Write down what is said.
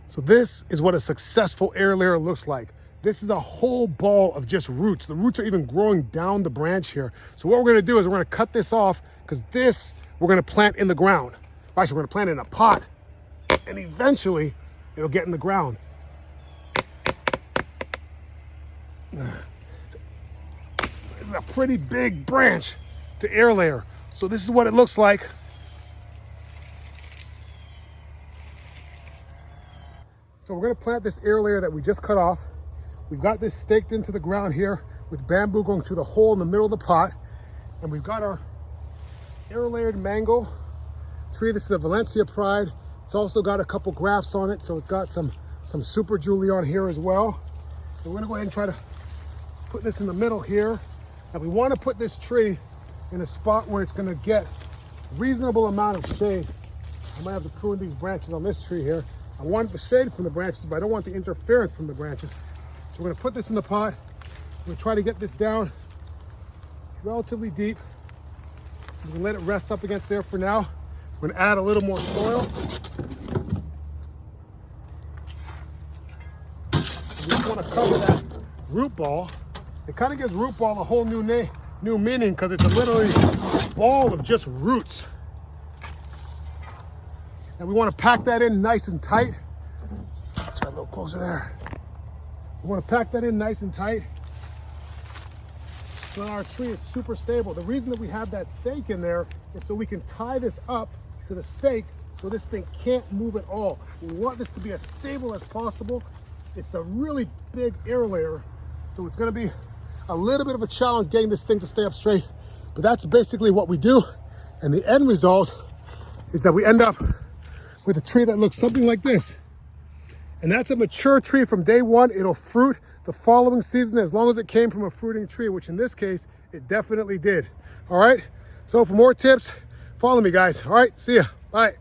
So this is what a successful air layer looks like. This is a whole ball of just roots. The roots are even growing down the branch here. So what we're gonna do is we're gonna cut this off, because this we're gonna plant in the ground. Actually, we're gonna plant it in a pot, and eventually it'll get in the ground. This is a pretty big branch to air layer. So this is what it looks like. So we're gonna plant this air layer that we just cut off. We've got this staked into the ground here with bamboo going through the hole in the middle of the pot. And we've got our air layered mango tree. This is a Valencia Pride. It's also got a couple grafts on it, so it's got some Super Julie on here as well. So we're gonna go ahead and try to put this in the middle here. And we wanna put this tree in a spot where it's gonna get reasonable amount of shade. I might have to prune these branches on this tree here. I want the shade from the branches, but I don't want the interference from the branches. So we're gonna put this in the pot. We're gonna try to get this down relatively deep. We're gonna let it rest up against there for now. We're gonna add a little more soil. We just wanna cover that root ball. It kind of gives root ball a whole new meaning, because it's a literally ball of just roots. And we want to pack that in nice and tight. Let's get a little closer there. We want to pack that in nice and tight so our tree is super stable. The reason that we have that stake in there is so we can tie this up to the stake so this thing can't move at all. We want this to be as stable as possible. It's a really big air layer, so it's going to be a little bit of a challenge getting this thing to stay up straight, but that's basically what we do. And the end result is that we end up with a tree that looks something like this. And that's a mature tree from day one. It'll fruit the following season as long as it came from a fruiting tree, which in this case, it definitely did. All right, so for more tips, follow me guys. All right, see ya, bye.